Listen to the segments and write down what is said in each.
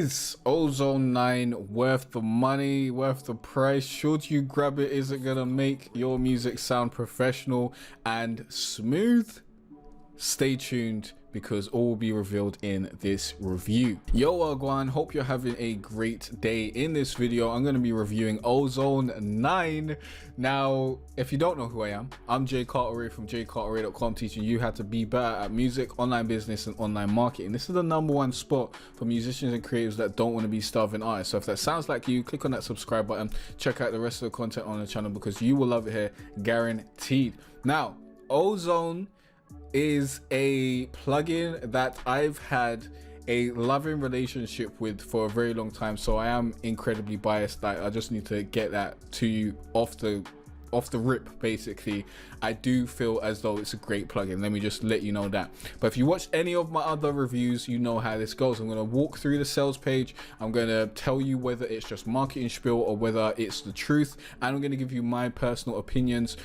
Is Ozone 9 worth the money, worth the price? Should you grab it? Is it gonna make your music sound professional and smooth? Stay tuned because all will be revealed in this review. Yo Wagwan, hope you're having a great day. In this video I'm going to be reviewing Ozone 9. Now if you don't know who I am, I'm Jay Carteret from jcarteret.com, teaching you how to be better at music, online business and online marketing. This is the #1 spot for musicians and creatives that don't want to be starving artists. So if that sounds like you, click on that subscribe button, check out the rest of the content on the channel because you will love it here, guaranteed. Now Ozone is a plugin that I've had a loving relationship with for a very long time, so I am incredibly biased. I just need to get that to you off the rip. Basically, I do feel as though it's a great plugin. Let me just let you know that. But if you watch any of my other reviews, you know how this goes. I'm going to walk through the sales page, I'm going to tell you whether it's just marketing spiel or whether it's the truth, and I'm going to give you my personal opinions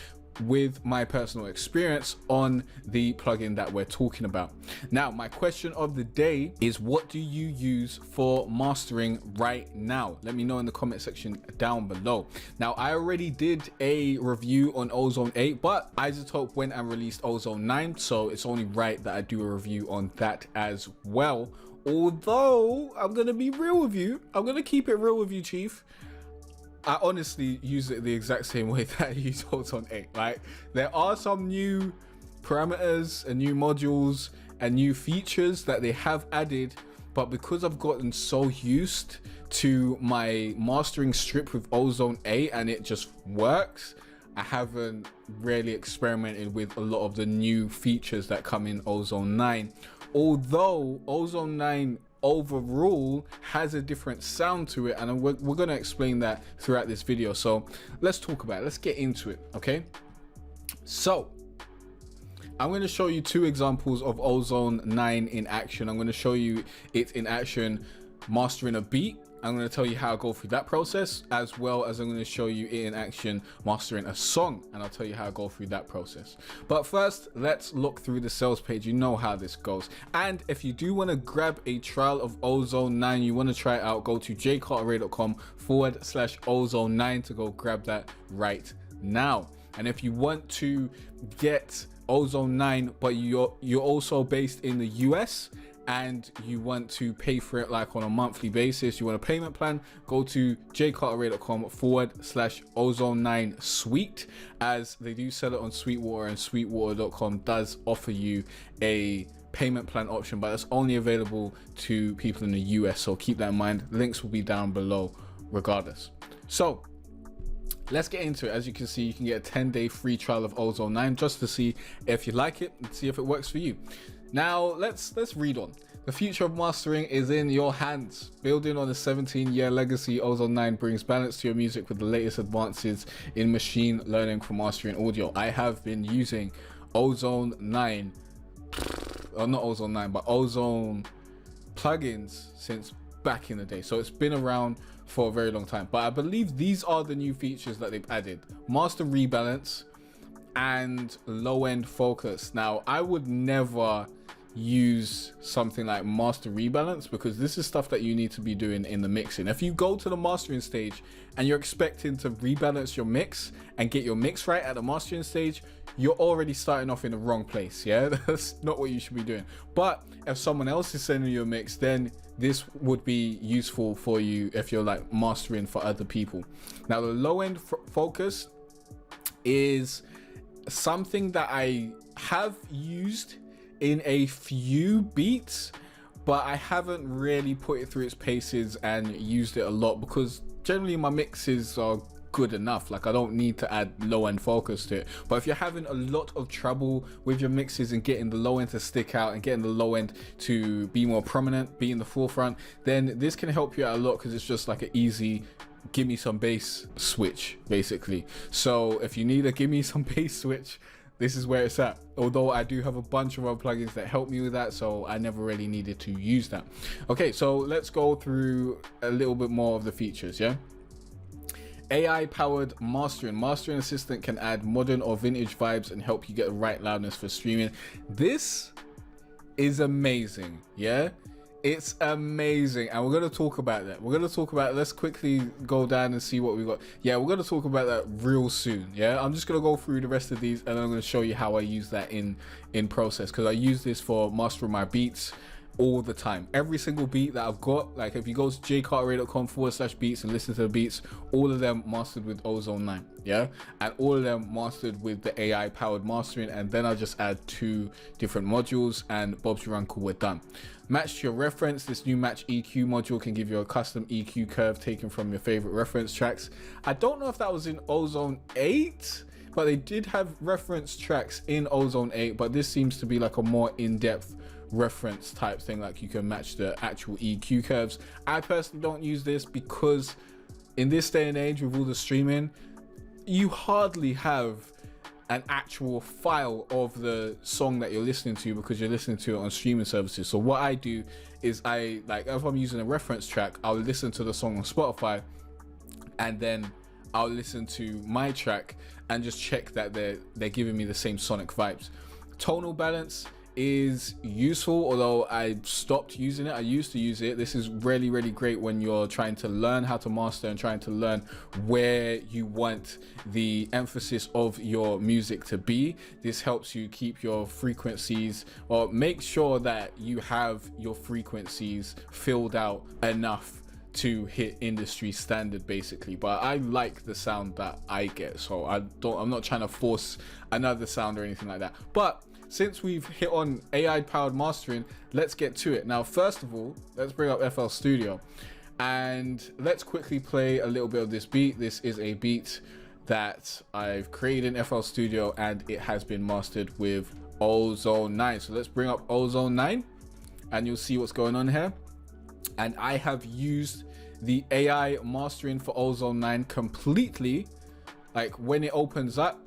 with my personal experience on the plugin that we're talking about. Now, my question of the day is, what do you use for mastering right now? Let me know in the comment section down below. Now, I already did a review on Ozone 8, but iZotope went and released Ozone 9, so it's only right that I do a review on that as well. Although I'm gonna be real with you, I'm gonna keep it real with you, Chief. I honestly use it the exact same way that I use Ozone 8. Like, there are some new parameters and new modules and new features that they have added, but because I've gotten so used to my mastering strip with Ozone 8 and it just works, I haven't really experimented with a lot of the new features that come in Ozone 9. Although Ozone 9 overall has a different sound to it, and we're going to explain that throughout this video. So let's talk about it. Let's get into it. Okay, so I'm going to show you two examples of Ozone 9 in action. I'm going to show you it in action mastering a beat. I'm going to tell you how I go through that process, as well as I'm going to show you it in action mastering a song, and I'll tell you how I go through that process. But first, let's look through the sales page. You know how this goes. And if you do want to grab a trial of Ozone 9, you want to try it out, go to jcarteret.com/Ozone 9 to go grab that right now. And if you want to get Ozone 9, but you're also based in the US, and you want to pay for it like on a monthly basis, you want a payment plan, go to jcarteret.com/Ozone 9 Suite, as they do sell it on Sweetwater, and sweetwater.com does offer you a payment plan option, but it's only available to people in the US, so keep that in mind. Links will be down below regardless. So let's get into it. As you can see, you can get a 10-day free trial of Ozone 9 just to see if you like it and see if it works for you. Now let's read on. The future of mastering is in your hands. Building on a 17-year legacy, Ozone 9 brings balance to your music with the latest advances in machine learning for mastering audio. I have been using Ozone 9, or not Ozone 9, but Ozone plugins since back in the day, so it's been around for a very long time. But I believe these are the new features that they've added: master rebalance and low-end focus. Now, I would never use something like master rebalance because this is stuff that you need to be doing in the mixing. If you go to the mastering stage and you're expecting to rebalance your mix and get your mix right at the mastering stage, you're already starting off in the wrong place. Yeah, that's not what you should be doing. But if someone else is sending you a mix, then this would be useful for you if you're like mastering for other people. Now, the low-end focus is something that I have used in a few beats, but I haven't really put it through its paces and used it a lot because generally my mixes are good enough. Like, I don't need to add low-end focus to it. But if you're having a lot of trouble with your mixes and getting the low end to stick out and getting the low end to be more prominent, be in the forefront, then this can help you out a lot because it's just like an easy give me some bass switch basically. So if you need a give me some bass switch, this is where it's at. Although I do have a bunch of other plugins that help me with that, so I never really needed to use that. Okay, so let's go through a little bit more of the features. Yeah, AI powered mastering. Mastering assistant can add modern or vintage vibes and help you get the right loudness for streaming. This is amazing. Yeah, It's amazing, and we're going to talk about that. We're going to talk about, let's quickly go down and see what we got. Yeah, we're going to talk about that real soon. Yeah, I'm just going to go through the rest of these, and then I'm going to show you how I use that in process, because I use this for mastering my beats all the time. Every single beat that I've got, like if you go to jcarteray.com/beats and listen to the beats, all of them mastered with Ozone 9. Yeah, and all of them mastered with the AI powered mastering, and then I just add 2 different modules, and Bob's your uncle, we're done. Match to your reference. This new match EQ module can give you a custom EQ curve taken from your favorite reference tracks. I don't know if that was in Ozone 8, but they did have reference tracks in Ozone 8, but this seems to be like a more in-depth reference type thing, like you can match the actual EQ curves. I personally don't use this because in this day and age with all the streaming, you hardly have an actual file of the song that you're listening to, because you're listening to it on streaming services. So what I do is I, like, if I'm using a reference track, I'll listen to the song on Spotify, and then I'll listen to my track and just check that they're giving me the same sonic vibes. Tonal balance is useful, although I stopped using it. I used to use it. This is really, really great when you're trying to learn how to master and trying to learn where you want the emphasis of your music to be. This helps you keep your frequencies, or make sure that you have your frequencies filled out enough to hit industry standard, basically. But I like the sound that I get, so I'm not trying to force another sound or anything like that. But since we've hit on AI powered mastering, let's get to it. Now, first of all, let's bring up FL Studio and let's quickly play a little bit of this beat. This is a beat that I've created in FL Studio, and it has been mastered with Ozone 9. So let's bring up Ozone 9 and you'll see what's going on here. And I have used the AI mastering for Ozone 9 completely. Like when it opens up,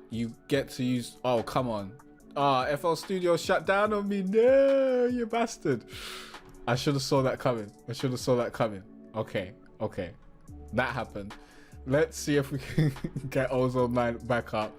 you get to use, oh, come on. FL Studio shut down on me. No, you bastard. I should have saw that coming. Okay. That happened. Let's see if we can get Ozone 9 back up.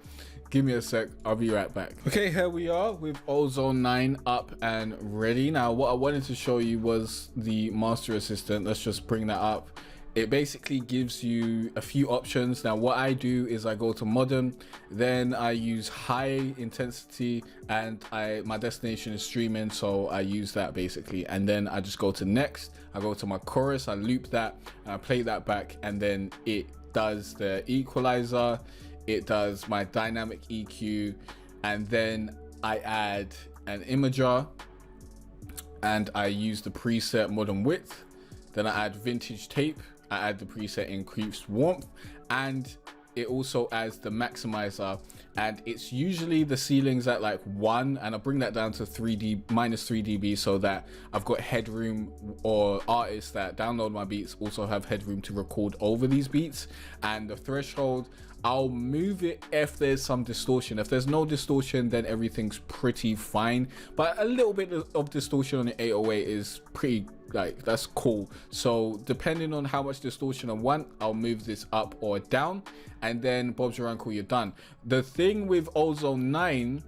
Give me a sec. I'll be right back. Okay, here we are with Ozone 9 up and ready. Now, what I wanted to show you was the Master Assistant. Let's just bring that up. It basically gives you a few options. Now, what I do is I go to modern, then I use high intensity, and my destination is streaming, so I use that basically. And then I just go to next. I go to my chorus, I loop that, and I play that back, and then it does the equalizer, it does my dynamic EQ, and then I add an imager, and I use the preset modern width. Then I add vintage tape, I add the preset increased warmth, and it also adds the maximizer, and it's usually the ceilings at like 1, and I bring that down to minus 3 dB, so that I've got headroom, or artists that download my beats also have headroom to record over these beats. And the threshold, I'll move it if there's some distortion. If there's no distortion, then everything's pretty fine, but a little bit of distortion on the 808 is pretty, like, that's cool. So depending on how much distortion I want, I'll move this up or down, and then Bob's your uncle, you're done. The thing with Ozone 9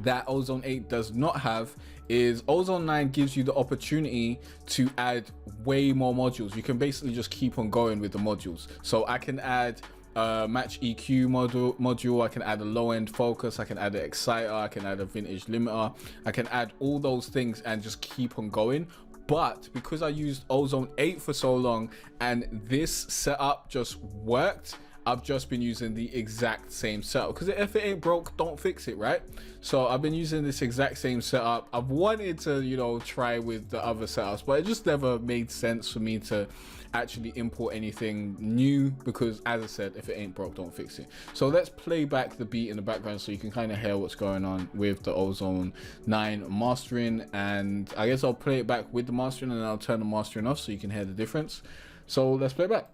that Ozone 8 does not have is Ozone 9 gives you the opportunity to add way more modules. You can basically just keep on going with the modules. So I can add match EQ module, I can add a low end focus, I can add an exciter, I can add a vintage limiter, I can add all those things and just keep on going. But because I used Ozone 8 for so long and this setup just worked, I've just been using the exact same setup, because if it ain't broke, don't fix it, right? So I've been using this exact same setup. I've wanted to, you know, try with the other setups, but it just never made sense for me to actually import anything new, because as I said, if it ain't broke, don't fix it. So let's play back the beat in the background so you can kind of hear what's going on with the Ozone 9 mastering. And I guess I'll play it back with the mastering, and then I'll turn the mastering off so you can hear the difference. So let's play it back.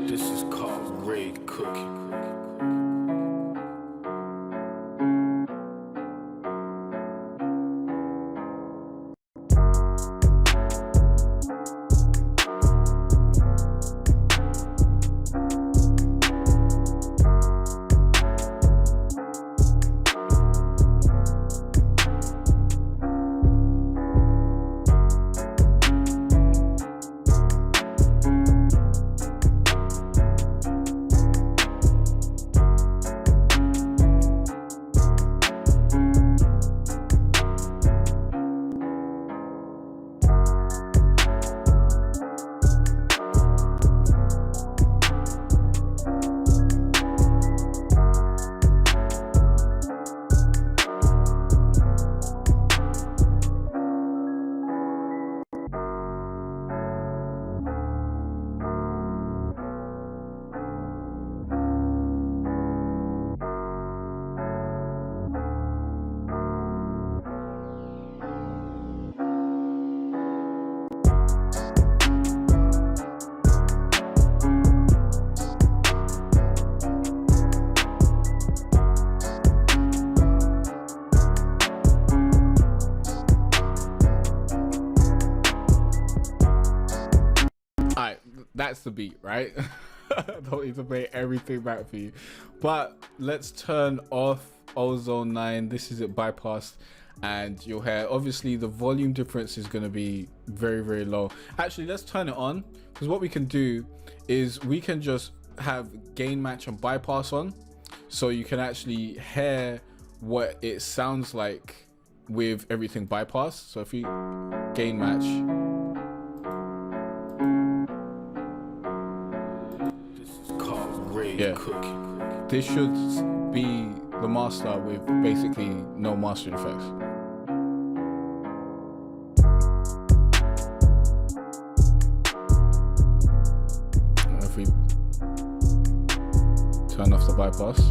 This is called Raid Cooking. that's the beat, right? I don't need to play everything back for you, but let's turn off Ozone 9. This is it bypassed, and you'll hear obviously the volume difference is going to be very, very low. Actually, let's turn it on, because what we can do is we can just have gain match and bypass on, so you can actually hear what it sounds like with everything bypassed. So if you gain match, yeah, this should be the master with basically no mastering effects. If we turn off the bypass,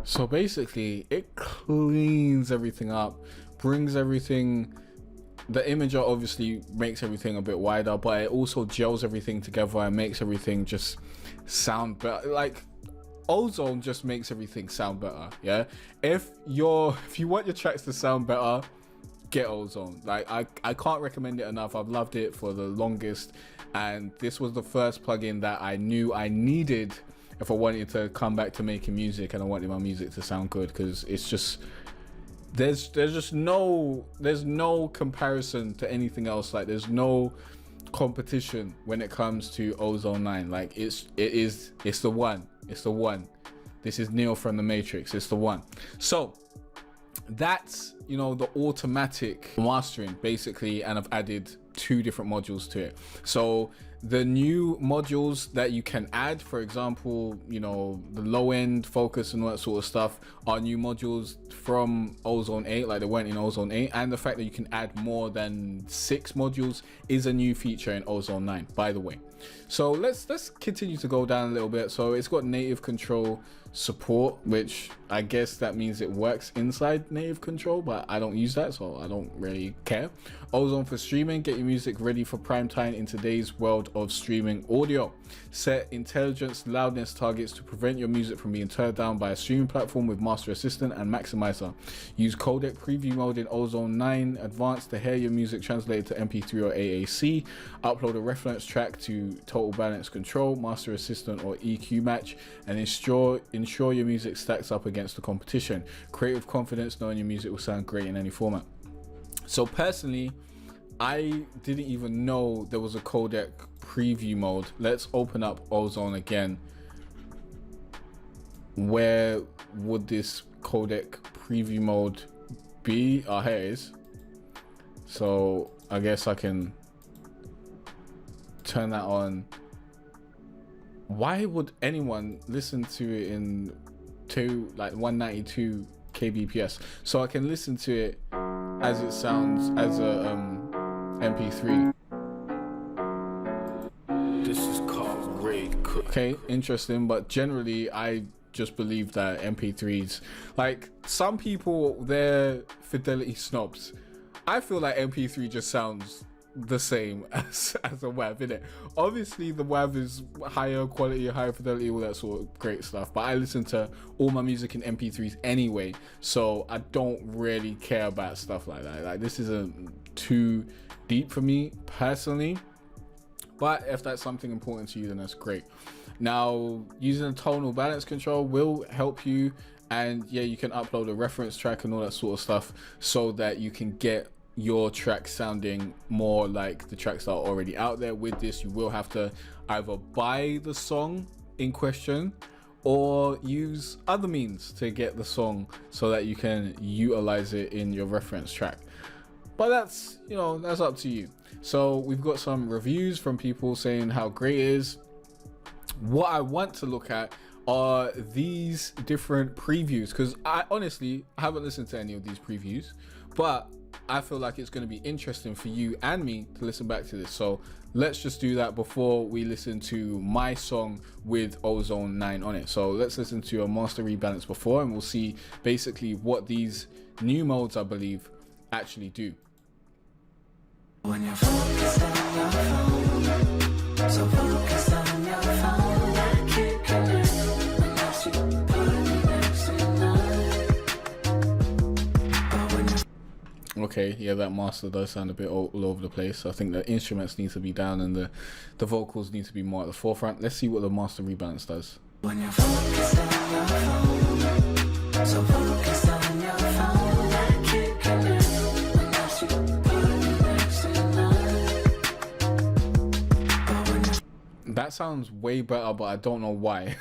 so basically it cleans everything up, brings everything, the imager obviously makes everything a bit wider, but it also gels everything together and makes everything just sound better. Like Ozone just makes everything sound better. Yeah, if you want your tracks to sound better, get Ozone. Like I can't recommend it enough. I've loved it for the longest, and this was the first plugin that I knew I needed if I wanted to come back to making music and I wanted my music to sound good, because it's just there's no comparison to anything else. Like there's no competition when it comes to Ozone 9. Like it's the one. This is Neo from the Matrix. It's the one. So that's, you know, the automatic mastering basically, and I've added 2 different modules to it. So the new modules that you can add, for example, you know, the low end focus and all that sort of stuff, are new modules from Ozone 8, like they weren't in Ozone 8. And the fact that you can add more than 6 modules is a new feature in Ozone 9, by the way. So let's continue to go down a little bit. So it's got native control support, which I guess that means it works inside native control, but I don't use that, so I don't really care. Ozone for streaming, get your music ready for prime time in today's world of streaming audio. Set intelligence loudness targets to prevent your music from being turned down by a streaming platform with Master Assistant and Maximizer. Use codec preview mode in Ozone 9 Advanced to hear your music translated to MP3 or AAC. Upload a reference track to Total Balance Control, Master Assistant or EQ Match, and ensure your music stacks up against the competition. Create with confidence, knowing your music will sound great in any format. So personally, I didn't even know there was a codec preview mode. Let's open up Ozone again. Where would this codec preview mode be? Oh, here it is. So I guess I can turn that on. Why would anyone listen to it in 192 kbps? So I can listen to it as it sounds as a MP3. This is called Great Cook. Okay, interesting, but generally I just believe that MP3s, like some people, they're fidelity snobs. I feel like MP3 just sounds the same as a WAV, innit? Obviously the WAV is higher quality, higher fidelity, all that sort of great stuff, but I listen to all my music in MP3s anyway, so I don't really care about stuff like that. Like this isn't too deep for me personally, but if that's something important to you, then that's great. Now, using a tonal balance control will help you, and yeah, you can upload a reference track and all that sort of stuff so that you can get your track sounding more like the tracks that are already out there. With this, you will have to either buy the song in question or use other means to get the song so that you can utilize it in your reference track. But that's, you know, that's up to you. So we've got some reviews from people saying how great it is. What I want to look at are these different previews, because I honestly haven't listened to any of these previews, but I feel like it's going to be interesting for you and me to listen back to this. So let's just do that before we listen to my song with Ozone 9 on it. So let's listen to a master rebalance before, and we'll see basically what these new modes, I believe, actually do. When you're focused on your phone, so focused on your phone, I can't connect unless you put me next to mine. But when you're Okay, yeah, that master does sound a bit all over the place. I think the instruments need to be down and the vocals need to be more at the forefront. Let's see what the master rebalance does. When you're focused on your phone, so focused on your phone, I can't connect unless you put me next to mine. But when you're That sounds way better, but I don't know why.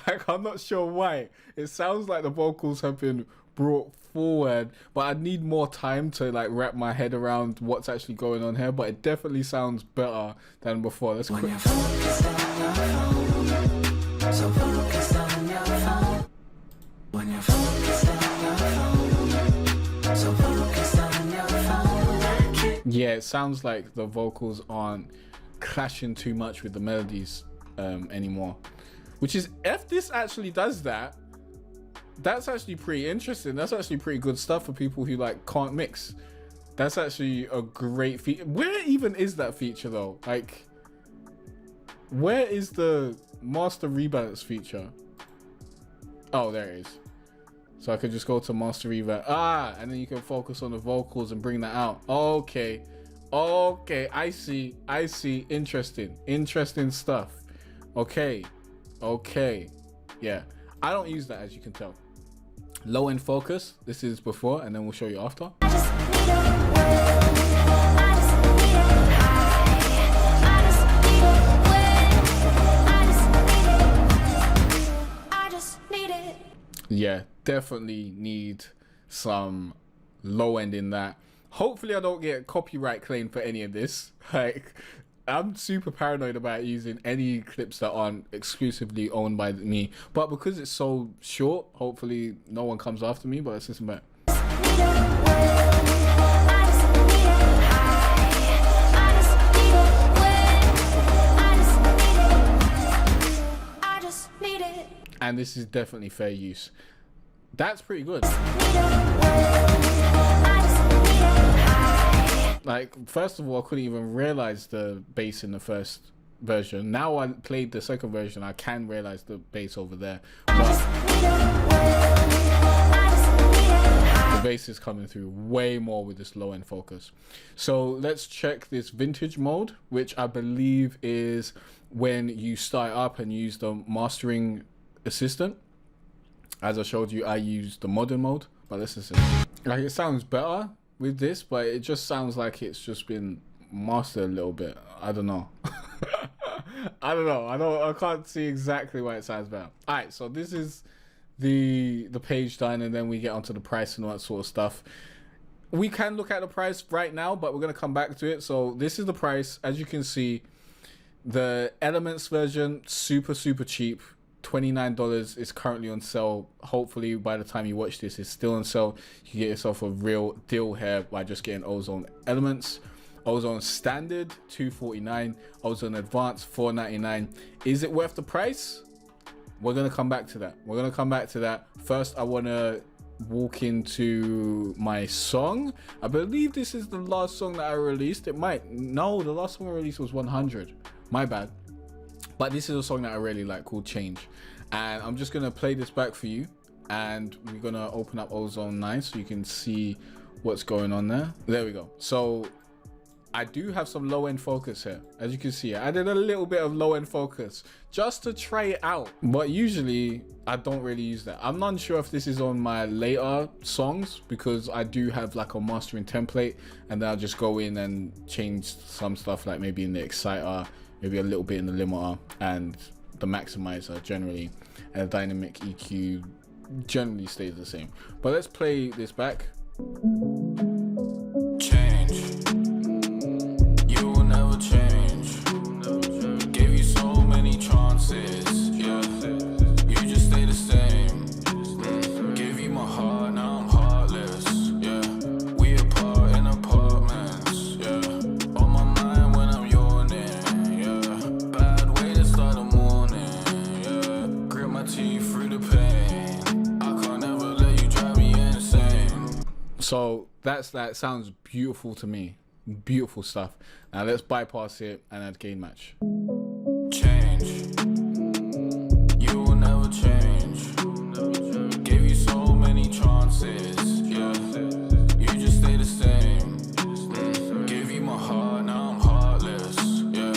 Like, I'm not sure why. It sounds like the vocals have been brought forward, but I need more time to like wrap my head around what's actually going on here. But it definitely sounds better than before. Let's when quick. you're focused on your phone, so focused on your phone. When you're focused on your phone, so focused on your phone, I can't. Yeah, it sounds like the vocals aren't clashing too much with the melodies anymore. Which is, if this actually does that, that's actually pretty interesting. That's actually pretty good stuff for people who like can't mix. That's actually a great feature. Where even is that feature though? Like, where is the master rebalance feature? Oh, there it is. So I could just go to master rebalance. Ah, and then you can focus on the vocals and bring that out. Okay. Okay, I see. I see. Interesting. Interesting stuff. Okay. Okay. Yeah. I don't use that, as you can tell. Low end focus. This is before, and then we'll show you after. I just need a word. I just need a high. I just need a word. I just need it. Yeah, definitely need some low end in that. Hopefully I don't get copyright claim for any of this. Like, I'm super paranoid about using any clips that aren't exclusively owned by me, but because it's so short, hopefully no one comes after me. But let's listen back. Need a word. I just need a high. I just need a word. I just need it. And this is definitely fair use. That's pretty good. Need a word. I just need a high. Like, first of all, I couldn't even realize the bass in the first version. Now I played the second version, I can realize the bass over there. But the bass is coming through way more with this low end focus. So let's check this vintage mode, which I believe is when you start up and use the mastering assistant. As I showed you, I used the modern mode, but let's listen. Like, it sounds better with this, but it just sounds like it's just been mastered a little bit. I don't know. I don't know. I can't see exactly why it sounds better. All right, so this is the page done, and then we get onto the price and all that sort of stuff. We can look at the price right now, but we're gonna come back to it. So this is the price. As you can see, the Elements version, super cheap. $29 is currently on sale. Hopefully by the time you watch this, it's still on sale. You can get yourself a real deal here by just getting Ozone Elements. Ozone Standard $249, Ozone Advanced $499. Is it worth the price? We're gonna come back to that. First, I want to walk into my song. I believe this is the last song that I released. The last song I released was 100. My bad. But this is a song that I really like, called Change. And I'm just going to play this back for you. And we're going to open up Ozone 9 so you can see what's going on there. There we go. So I do have some low end focus here. As you can see, I added a little bit of low end focus just to try it out. But usually I don't really use that. I'm not sure if this is on my later songs, because I do have like a mastering template, and then I'll just go in and change some stuff, like maybe in the exciter, maybe a little bit in the limiter, and the maximizer generally, and the dynamic EQ generally stays the same. But let's play this back. Change. You will never change. Gave you so many chances, yeah. So that sounds beautiful to me. Beautiful stuff. Now let's bypass it and add gain match. Change. You will never change. Gave you so many chances. Yeah. You just stay the same. Gave you my heart, now I'm heartless. Yeah.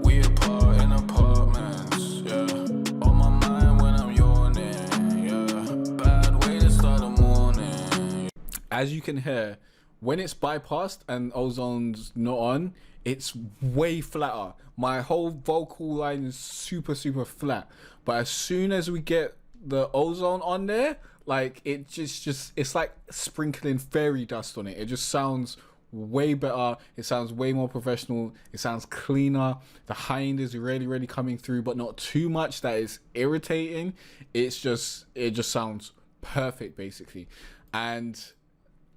We apart in apartments. Yeah. On my mind when I'm yawning. Yeah. Bad way to start the morning. As you can hear, when it's bypassed and Ozone's not on, it's way flatter. My whole vocal line is super flat. But as soon as we get the Ozone on there, like it just it's like sprinkling fairy dust on it. It just sounds way better. It sounds way more professional. It sounds cleaner. The high end is really coming through, but not too much that is irritating. It just sounds perfect basically. And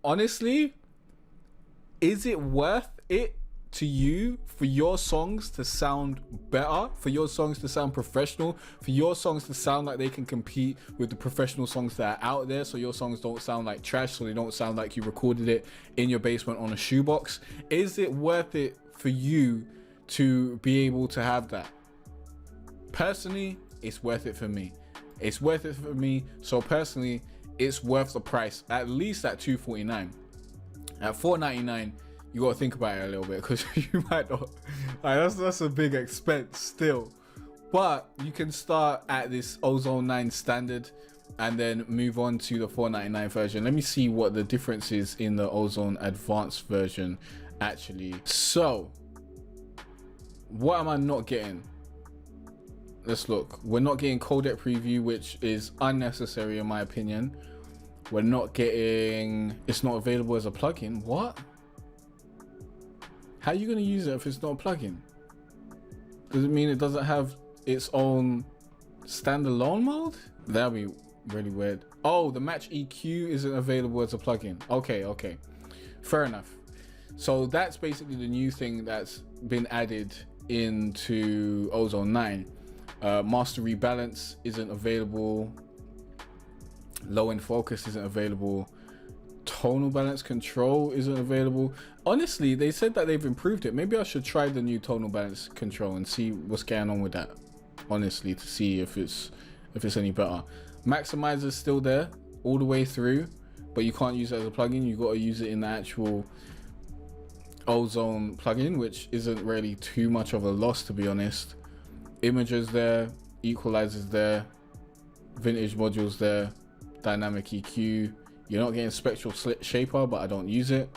honestly, is it worth it to you for your songs to sound better, for your songs to sound professional, for your songs to sound like they can compete with the professional songs that are out there, so your songs don't sound like trash, so they don't sound like you recorded it in your basement on a shoebox? Is it worth it for you to be able to have that? Personally, it's worth it for me. It's worth it for me. So personally, it's worth the price, at least at $249. At $499, you gotta think about it a little bit, because you might not, like, that's a big expense still. But you can start at this Ozone 9 standard and then move on to the $499 version. Let me see what the difference is in the Ozone advanced version actually. So what am I not getting? Let's look. We're not getting codec preview, which is unnecessary in my opinion. We're not getting, it's not available as a plugin. What? How are you going to use it if it's not a plugin? Does it mean it doesn't have its own standalone mode? That'd be really weird. Oh, the match EQ isn't available as a plugin. Okay. Fair enough. So that's basically the new thing that's been added into Ozone 9. Master rebalance isn't available. Low end focus isn't available. Tonal balance control isn't available. Honestly, they said that they've improved it. Maybe I should try the new tonal balance control and see what's going on with that, honestly, to see if it's any better. Maximizer's still there all the way through, but you can't use it as a plugin. You got to use it in the actual Ozone plugin, which isn't really too much of a loss, to be honest. Imagers there, equalizers there, vintage modules there, dynamic EQ. You're not getting spectral shaper, but I don't use it.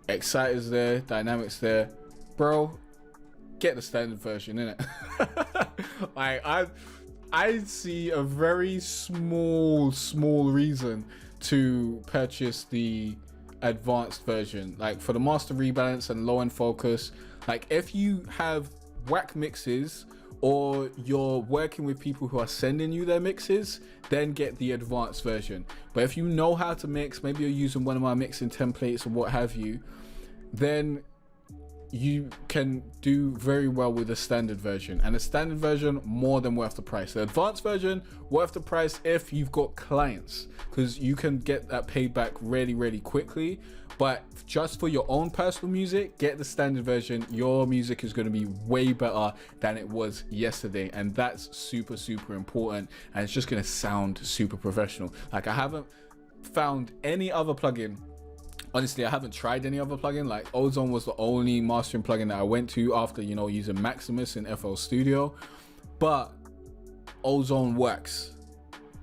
Exciters there, dynamics there. Bro, get the standard version, innit? Like, I see a very small reason to purchase the advanced version. Like for the master rebalance and low end focus, like if you have whack mixes or you're working with people who are sending you their mixes, then get the advanced version. But if you know how to mix, maybe you're using one of my mixing templates or what have you, then you can do very well with the standard version. And the standard version, more than worth the price. The advanced version, worth the price if you've got clients, because you can get that paid back really quickly. But just for your own personal music, get the standard version. Your music is going to be way better than it was yesterday, and that's super important, and it's just going to sound super professional. Like, I haven't found any other plugin. Honestly, I haven't tried any other plugin. Like, Ozone was the only mastering plugin that I went to after, you know, using Maximus in FL Studio. But Ozone works.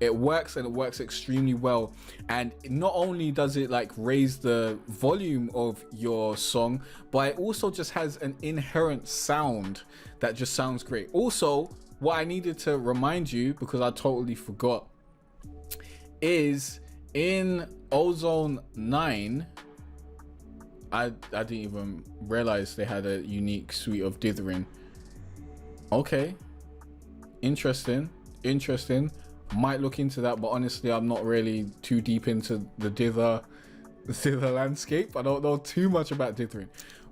It works, and it works extremely well. And not only does it like raise the volume of your song, but it also just has an inherent sound that just sounds great. Also, what I needed to remind you, because I totally forgot, is in Ozone 9, I didn't even realize they had a unique suite of dithering. Okay, interesting. Might look into that, but honestly, I'm not really too deep into the dither landscape. I don't know too much about dithering.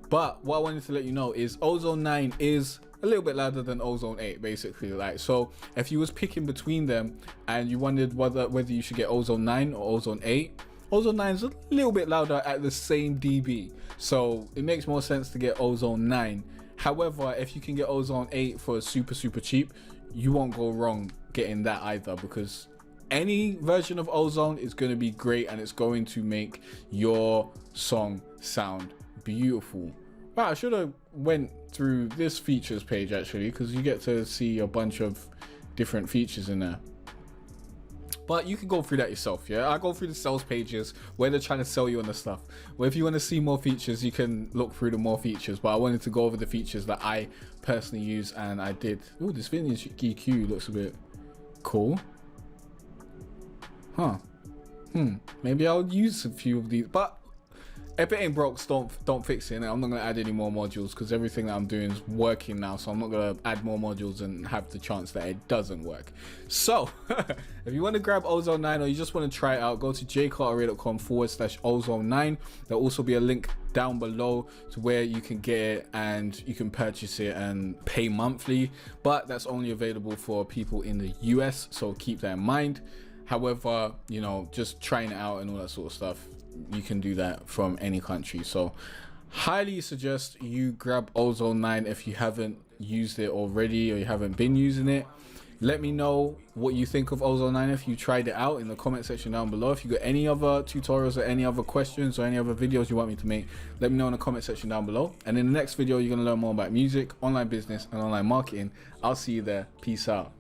But what I wanted to let you know is Ozone 9 is a little bit louder than Ozone 8, basically. Like, so if you was picking between them and you wondered whether you should get Ozone 9 or Ozone 8, Ozone 9 is a little bit louder at the same dB, so it makes more sense to get Ozone 9. However, if you can get Ozone 8 for super cheap, you won't go wrong getting that either, because any version of Ozone is going to be great and it's going to make your song sound beautiful. Wow, I should have went through this features page actually, because you get to see a bunch of different features in there. But you can go through that yourself, yeah? I go through the sales pages where they're trying to sell you on the stuff. Well, if you want to see more features, you can look through the more features. But I wanted to go over the features that I personally use, and I did. Oh, this vintage EQ looks a bit cool. Huh. Maybe I'll use a few of these. But if it ain't broke, don't fix it. And I'm not gonna add any more modules because everything that I'm doing is working now, so I'm not gonna add more modules and have the chance that it doesn't work. So if you want to grab Ozone 9 or you just want to try it out, go to jcarteray.com/ozone9. There'll also be a link down below to where you can get it and you can purchase it and pay monthly, but that's only available for people in the US, so keep that in mind. However, you know, just trying it out and all that sort of stuff, you can do that from any country. So highly suggest you grab Ozone 9 if you haven't used it already or you haven't been using it. Let me know what you think of Ozone 9 if you tried it out in the comment section down below. If you got any other tutorials or any other questions or any other videos you want me to make, let me know in the comment section down below. And in the next video, you're going to learn more about music, online business, and online marketing. I'll see you there. Peace out.